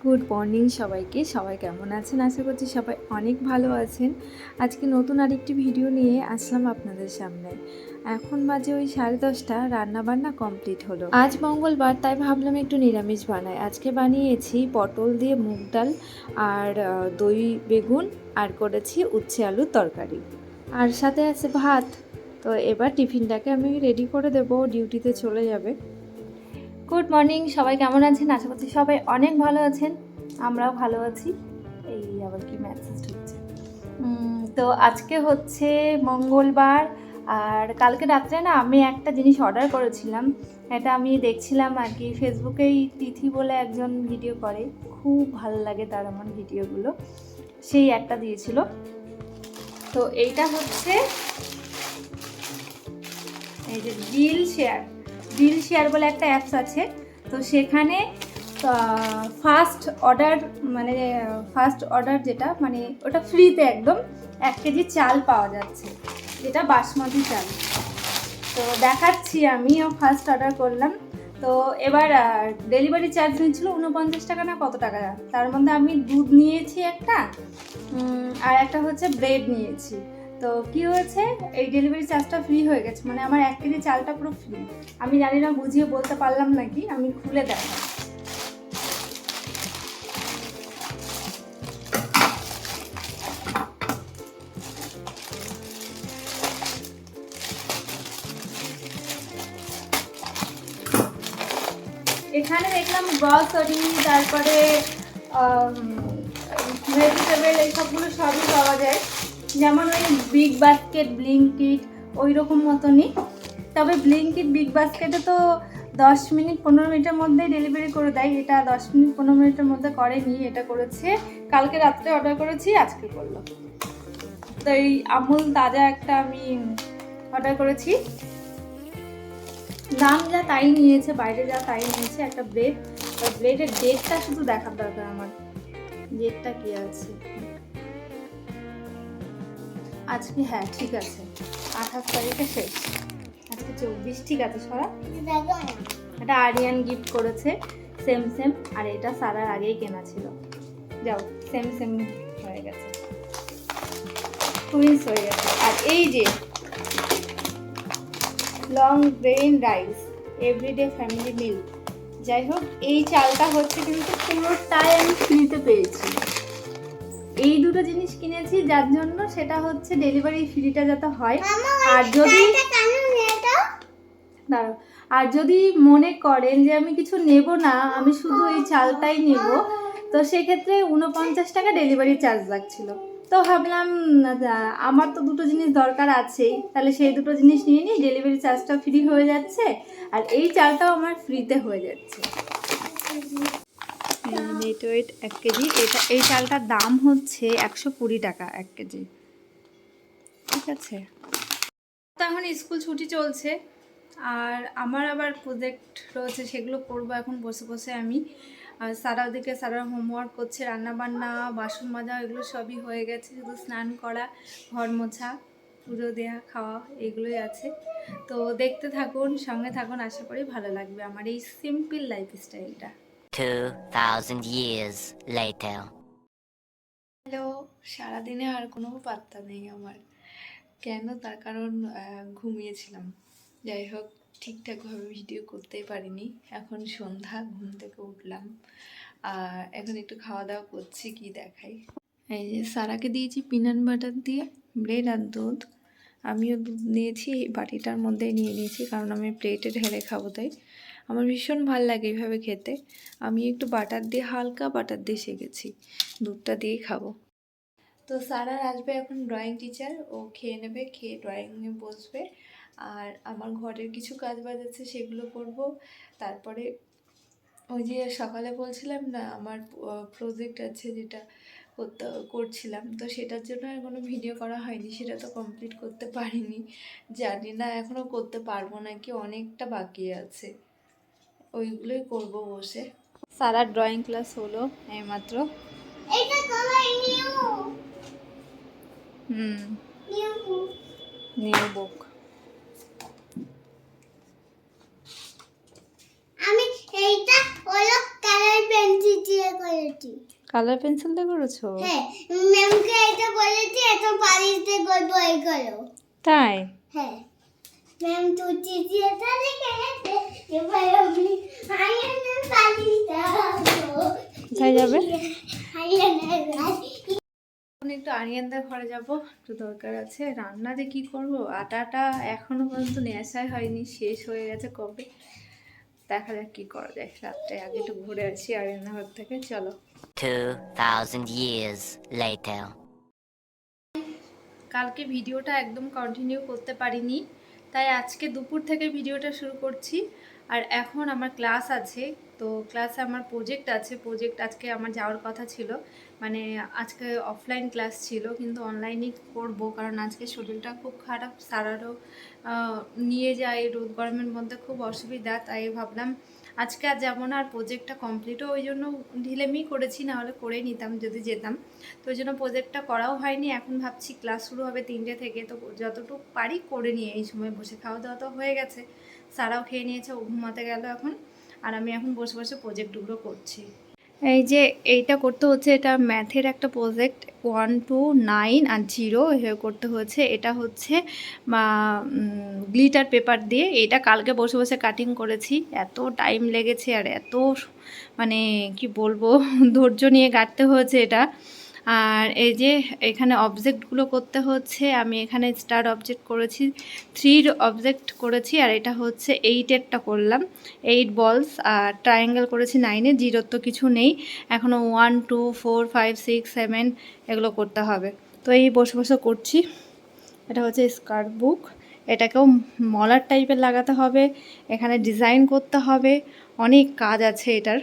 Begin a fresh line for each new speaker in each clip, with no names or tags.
Good morning সবাইকে। সবাই কেমন আছেন? আশা করছি সবাই অনেক ভালো আছেন। আজকে নতুন আরেকটি ভিডিও নিয়ে আসলাম আপনাদের সামনে। এখন বাজে ওই 10:30, রান্নাবান্না কমপ্লিট হলো। আজ মঙ্গলবার, তাই ভাবলাম একটু নিরামিষ বানাই। আজকে বানিয়েছি পটল দিয়ে মুগ ডাল আর দই বেগুন, আর করেছি উচ্ছে আলুর তরকারি, আর সাথে আছে ভাত। তো এবার টিফিনটাকে আমি রেডি করে দেবো, ডিউটিতে চলে যাবে। গুড মর্নিং, সবাই কেমন আছেন? আশা করছি সবাই অনেক ভালো আছেন, আমরাও ভালো আছি। এই আবার কি মেসেজ ঢুকছে। তো আজকে হচ্ছে মঙ্গলবার, আর কালকে রাত্রে না আমি একটা জিনিস অর্ডার করেছিলাম। এটা আমি দেখছিলাম আর কি, ফেসবুকেই তিথি বলে একজন ভিডিও করে, খুব ভালো লাগে তার আমার ভিডিওগুলো। সেই একটা দিয়েছিল। তো এইটা হচ্ছে এই যে ডিল শেয়ার বলে একটা অ্যাপস আছে। তো সেখানে ফার্স্ট অর্ডার যেটা, মানে ওটা ফ্রিতে একদম 1 কেজি চাল পাওয়া যাচ্ছে, যেটা বাসমতি চাল। তো দেখাচ্ছি, আমিও ফার্স্ট অর্ডার করলাম। তো এবার ডেলিভারি চার্জ নিয়েছিল 49 টাকা না কত টাকা। তার মধ্যে আমি দুধ নিয়েছি একটা, আর একটা হচ্ছে ব্রেড নিয়েছি। তো কি হয়েছে, এই ডেলিভারি চার্জটা ফ্রি হয়ে গেছে, মানে আমার 1 কেজি চালটা পুরো ফ্রি। আমি জানি না বুঝিয়ে বলতে পারলাম নাকি, আমি খুলে দেখাই। এখানে দেখলাম গ্রসারি, তারপরে ভেজিটেবল, এই সবগুলো সবই পাওয়া যায়। যেমন ওই বিগ বাস্কেট, ব্লিঙ্কিট ওই রকম মতনই। তবে ব্লিঙ্কিট বিগ বাস্কেটে তো 10 মিনিট 15 মিনিটের মধ্যে ডেলিভারি করে দেয়, এটা 10 মিনিট 15 মিনিটের মধ্যে করেনি, এটা করেছে কালকে রাত্রে অর্ডার করেছি, আজকে করলো। তো এই আমুল তাজা একটা আমি অর্ডার করেছি, দাম যা তাই নিয়েছে, বাইরে যা তাই নিয়েছে। একটা ব্রেড, ব্রেডের ডেটটা শুধু দেখার দরকার আমার, ডেটটা কি আছে আজকে। হ্যাঁ ঠিক আছে, 28 তারিখে শেষ, আজকে 24, ঠিক আছে। সরা এটা আরিয়ান গিফট করেছে, সেম সেম। আর এটা সারার আগেই কেনা ছিল, যাও সেম সেম হয়ে গেছে, টুইন্স হয়ে গেছে। আর এই যে long grain rice everyday family meal, যাই হোক এই চালটা হচ্ছে কিন্তু পুরোটাই আমি ফ্রিতে পেয়েছি। এই দুটো জিনিস কিনেছি যার জন্য, সেটা হচ্ছে ডেলিভারি ফ্রিটা যাতে হয়। আর যদি দাঁড়াও, আর যদি মনে করেন যে আমি কিছু নেব না, আমি শুধু এই চালটাই নেব, তো সেক্ষেত্রে 49 টাকা ডেলিভারি চার্জ লাগছিল। তো ভাবলাম আমার তো দুটো জিনিস দরকার আছেই, তাহলে সেই দুটো জিনিস নিয়ে নিই, ডেলিভারি চার্জটা ফ্রি হয়ে যাচ্ছে, আর এই চালটাও আমার ফ্রিতে হয়ে যাচ্ছে। নেট ওয়েট 1 কেজি, এই চালটার দাম হচ্ছে 120 টাকা 1 কেজি, ঠিক আছে। তো এখন স্কুল ছুটি চলছে, আর আমার আবার প্রজেক্ট রয়েছে, সেগুলো করবো এখন বসে বসে আমি। আর ওদিকে সারা হোমওয়ার্ক করছে, রান্নাবান্না বাসন মাজা এগুলো সবই হয়ে গেছে, শুধু স্নান করা, ঘর মোছা, পুজো দেওয়া, খাওয়া এগুলোই আছে। তো দেখতে থাকুন, সঙ্গে থাকুন, আশা করি ভালো লাগবে আমার এই সিম্পল লাইফস্টাইলটা।
2000 years later.
হ্যালো, সারাদিনে আর কোনো পাত্তা নেই আমার, কেন? তার কারণ ঘুমিয়েছিলাম। যাই হোক, ঠিকঠাকভাবে ভিডিও করতেই পারিনি। এখন সন্ধ্যা, ঘুম থেকে উঠলাম, আর এখন একটু খাওয়া দাওয়া করছি, কি দেখাই। এই যে সারাকে দিয়েছি পিনাট বাটার দিয়ে ব্রেড আর দুধ, আমিও দুধ নিয়েছি, এই বাটিটার মধ্যেই নিয়ে নিয়েছি, কারণ আমি প্লেটে ঢেলে খাবো, তাই আমার ভীষণ ভালো লাগে এইভাবে খেতে। আমি একটু বাটার দিয়ে, হালকা বাটার দিয়ে শিখেছি, দুধটা দিয়েই খাবো। তো সারার আসবে এখন ড্রয়িং টিচার, ও খেয়ে নেবে, খেয়ে ড্রয়িংয়ে বসবে, আর আমার ঘরের কিছু কাজ বাজ আছে সেগুলো করব। তারপরে ওই যে সকালে বলছিলাম না, আমার প্রজেক্ট আছে যেটা করছিলাম, তো সেটার জন্য এখনও ভিডিও করা হয়নি, সেটা তো কমপ্লিট করতে পারিনি। জানি না এখনও করতে পারবো নাকি, অনেকটা বাকি আছে, ওইগুলোই করব বসে। সারার ড্রয়িং ক্লাস হলো এইমাত্র। New book.
আমি এইটা হলো কালার পেন্সিল দিয়ে করেছি। করেছি।
কালার পেন্সিল দিয়ে করেছো?
হ্যাঁ, ম্যামকে এটা বলেছি, এত পালিশ দিয়ে করবো এইগুলো।
তাই?
হ্যাঁ, ম্যাম তো চিঠিটা লিখে গেছে, এবার আমি আয়নের পালিশটা করবো।
কোথায় যাবে?
আয়নের
এখন একটু আরিয়ানদের ঘরে যাব, একটু দরকার আছে। রান্নাতে কি করব, আটাটা এখনো পর্যন্ত নেশাই হয়নি, শেষ হয়ে গেছে কবে। দেখা যাক কি করা যায়। রাত্রে আগে একটু ঘুরে আসি আরিয়ানদের ঘর থেকে। চলো।
2,000 years later.
কালকে ভিডিওটা একদম কন্টিনিউ করতে পারিনি, তাই আজকে দুপুর থেকে ভিডিওটা শুরু করছি। আর এখন আমার ক্লাস আছে, তো ক্লাসে আমার প্রজেক্ট আছে। প্রজেক্ট আজকে আমার যাওয়ার কথা ছিল, মানে আজকে অফলাইন ক্লাস ছিল, কিন্তু অনলাইনেই করব, কারণ আজকে শরীরটা খুব খারাপ। সারারও নিয়ে যায়, রোদ গরমের মধ্যে খুব অসুবিধা, তাই ভাবলাম আজকে আর যাবো না। আর প্রজেক্টটা কমপ্লিটও ওই জন্য ঢিলেমি করেছি, না হলে করে নিতাম যদি যেতাম। তো ওই জন্য প্রজেক্টটা করাও হয়নি। এখন ভাবছি ক্লাস শুরু হবে 3টে থেকে, তো যতটুকু পারি করে নিয়ে এই সময় বসে। খাওয়া দাওয়া তো হয়ে গেছে, সারাও খেয়ে নিয়েছে, ও ঘুমাতে গেল এখন। আর আমি এখন বসে বসে প্রজেক্টগুলো করছি। এই যে এইটা করতে হচ্ছে, এটা ম্যাথের একটা প্রজেক্ট, 1 2 9 আর 0 এভাবে করতে হচ্ছে। এটা হচ্ছে গ্লিটার পেপার দিয়ে। এটা কালকে বসে বসে কাটিং করেছি, এত টাইম লেগেছে আর এত মানে কি বলবো ধৈর্য নিয়ে কাটতে হয়েছে এটা। আর এই যে এখানে অবজেক্টগুলো করতে হচ্ছে, আমি এখানে স্টার অবজেক্ট করেছি, 3 অবজেক্ট করেছি, আর এটা হচ্ছে 8এরটা করলাম, 8 বলস। আর ট্রায়াঙ্গেল করেছি 9-এ, 0 তো কিছু নেই এখনও। 1 2 4 5 6 7 এগুলো করতে হবে, তো এই বসে বসে করছি। এটা হচ্ছে স্কার্ট বুক, এটাকেও মলার টাইপের লাগাতে হবে, এখানে ডিজাইন করতে হবে, অনেক কাজ আছে এটার।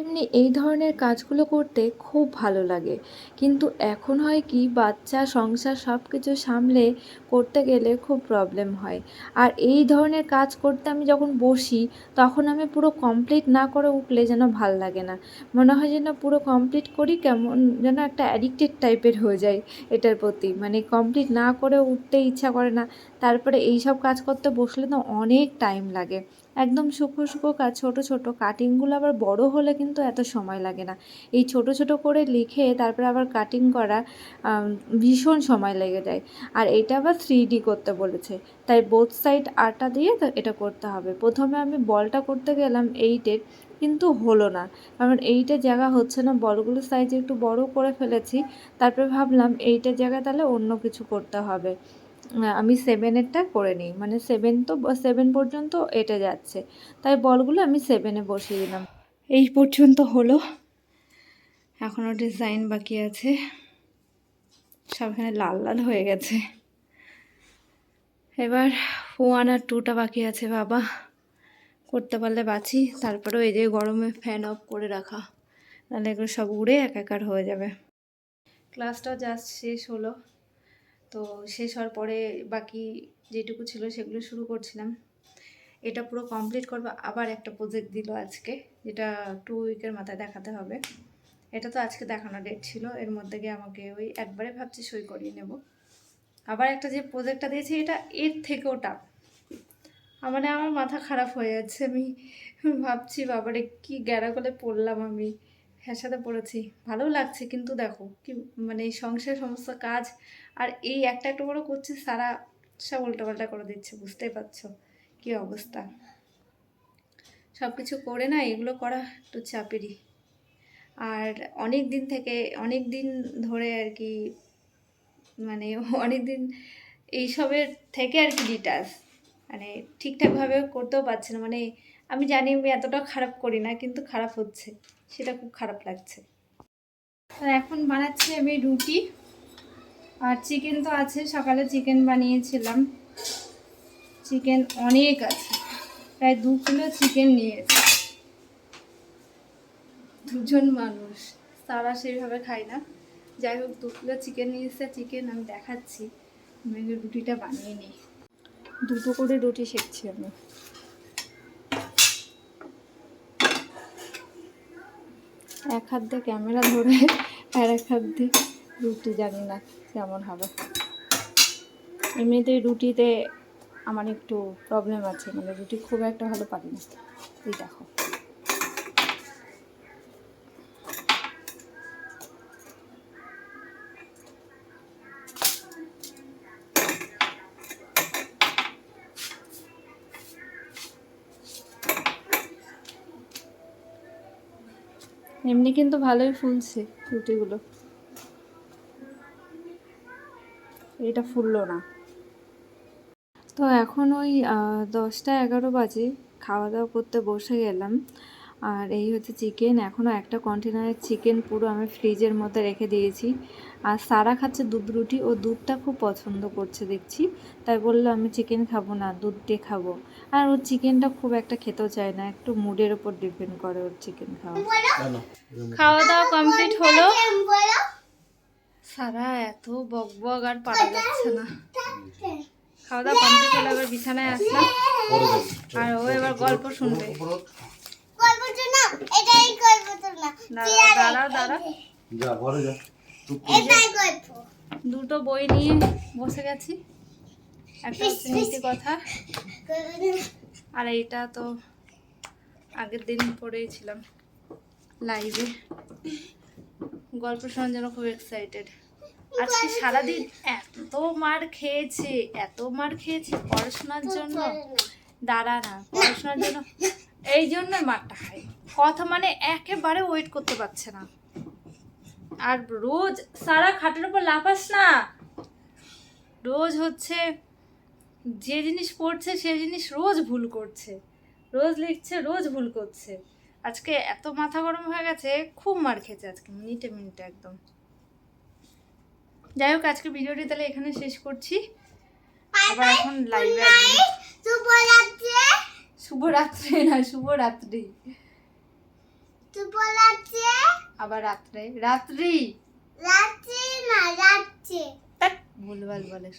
এমনি এই ধরনের কাজগুলো করতে খুব ভালো লাগে, কিন্তু এখন হয় কি, বাচ্চা সংসার সব কিছু সামলে করতে গেলে খুব প্রবলেম হয়। আর এই ধরনের কাজ করতে আমি যখন বসি, তখন আমি পুরো কমপ্লিট না করে উঠলে যেন ভাল লাগে না, মনে হয় যেন পুরো কমপ্লিট করি, কেমন যেন একটা অ্যাডিক্টেড টাইপের হয়ে যায় এটার প্রতি, মানে কমপ্লিট না করে উঠতে ইচ্ছা করে না। তারপরে এই সব কাজ করতে বসলে তো অনেক টাইম লাগে, একদম সূক্ষ্ম সূক্ষ্ম কাজ, ছোটো ছোটো কাটিংগুলো আবার বড় হলে কিন্তু এত সময় লাগে না। এই ছোট ছোট করে লিখে তারপরে আবার কাটিং করা ভীষণ সময় লেগে যায়। আর এটা আবার 3D করতে বলেছে, তাই বোথ সাইড আটা দিয়ে এটা করতে হবে। প্রথমে আমি বলটা করতে গেলাম 8-এর, কিন্তু হলো না, কারণ 8-এর জায়গা হচ্ছে না, বলগুলোর সাইজ একটু বড় করে ফেলেছি। তারপরে ভাবলাম 8-এর জায়গায় তাহলে অন্য কিছু করতে হবে, আমি 7-এরটা করে নিই, মানে 7 পর্যন্ত এটে যাচ্ছে, তাই বলগুলো আমি 7-এ বসিয়ে দিলাম। এই পর্যন্ত হলো, এখনও ডিজাইন বাকি আছে, সব এখানে লাল লাল হয়ে গেছে। এবার 1 আর 2টা বাকি আছে, বাবা করতে পারলে বাঁচি। তারপরেও এই যে গরমে ফ্যান অফ করে রাখা, তাহলে এগুলো সব উড়ে একাকার হয়ে যাবে। ক্লাসটাও জাস্ট শেষ হলো, তো শেষ হওয়ার পরে বাকি যেটুকু ছিল সেগুলো শুরু করছিলাম। এটা পুরো কমপ্লিট করবো, আবার একটা প্রজেক্ট দিল আজকে, যেটা 2 উইকের মাথায় দেখাতে হবে। এটা তো আজকে দেখানো ডেট ছিল, এর মধ্যে গিয়ে আমাকে ওই একবারে ভাবছি সই করিয়ে নেব। আবার একটা যে প্রজেক্টটা দিয়েছি, এটা এর থেকেও টাফ, মানে আমার মাথা খারাপ হয়ে যাচ্ছে। আমি ভাবছি বাবারে কি গ্যারাগলে পড়লাম, আমি সাথে পড়েছি, ভালো লাগছে, কিন্তু দেখো কি মানে এই সংসার সমস্ত কাজ আর এই একটা একটা করে করছি, সারা সব উল্টোপাল্টা করে দিচ্ছে, বুঝতেই পারছো কি অবস্থা। সব কিছু করে না এগুলো করা একটু চাপেরই। আর অনেক দিন ধরে আর কি, মানে অনেক দিন এইসবের থেকে আর কি ডিটাচ, মানে ঠিকঠাকভাবে করতেও পারছি না। মানে আমি জানি আমি এতটা খারাপ করি না, কিন্তু খারাপ হচ্ছে, সেটা খুব খারাপ লাগছে। আর এখন বানাচ্ছি আমি রুটি, আর চিকেন তো আছে, সকালে চিকেন বানিয়েছিলাম, চিকেন অনেক আছে, প্রায় 2 কিলো চিকেন নিয়েছি, 2জন মানুষ, তারা সেইভাবে খায় না। যাই হোক 2 কিলো চিকেন নিয়েছে, চিকেন আমি দেখাচ্ছি, আমি রুটিটা বানিয়ে নিই। 2টো করে রুটি সেঁকছি আমি। এক হাত দিয়ে ক্যামেরা ধরে আর এক হাত দিয়ে রুটি, জানি না কেমন হবে। এমনিতেই রুটিতে আমার একটু প্রবলেম আছে, মানে রুটি খুব একটা ভালো পারি না। এই দেখো এমনি কিন্তু ভালোই ফুলছে রুটিগুলো।
এটা ফুললো না।
তো এখন ওই 10টা 11 বাজে, খাওয়া দাওয়া করতে বসে গেলাম। আর এই হচ্ছে চিকেন, এখনও একটা কন্টেনারের চিকেন পুরো আমি ফ্রিজের মধ্যে রেখে দিয়েছি। আর সারা খাচ্ছে দুধ রুটি, ও দুধটা খুব পছন্দ করছে দেখছি, তাই বললো আমি চিকেন খাবো না, দুধ দিয়ে খাবো। আর ওর চিকেনটা খুব একটা খেতেও চায় না, একটু মুডের ওপর ডিপেন্ড করে ওর চিকেন খাওয়া। খাওয়া দাওয়া কমপ্লিট হলো।
বলো
সারা এত বক বক আর পারা যাচ্ছে না। খাওয়া দাওয়া কমপ্লিট হলো, এবার বিছানায় আসলাম আর ও এবার গল্প শুনবে।
করবো তো না, এটাই করবো তো না,
দাঁড়া
যা ঘরে যা।
এটাই করবো।
দুটো বই নিয়ে বসে গেছি, একটা হচ্ছে নীতি কথা, আর এইটা তো আগের দিন পড়েছিলাম লাইভে। গল্প শোনার জন্য খুব এক্সাইটেড। আজকে সারাদিন এত মার খেয়েছে, এত মার খেয়েছে পড়াশোনার জন্য। দাঁড়া না, পড়াশোনার জন্য এই জন্যই মারটা খাই। কথা মানে একেবারে ওয়েট করতে পারছে না। আর রোজ সারা খাটের উপর লাফাস না, রোজ হচ্ছে যে জিনিস পড়ছে সে জিনিস রোজ ভুল করছে, রোজ লিখছে রোজ ভুল করছে। আজকে এত মাথা গরম হয়ে গেছে, খুব মার খেয়েছে আজকে মিনিটে মিনিটে একদম। যাই হোক, আজকে ভিডিওটি তাহলে এখানে শেষ করছি। আবার এখন লাইভে আসবেন।
শুভরাত্রি।
শুভরাত্রি না, শুভরাত্রি।
শুভরাত্রি।
আবার রাত্রে রাত্রি
রাত্রি না, রাত্রি।
ভুলভাল বলে।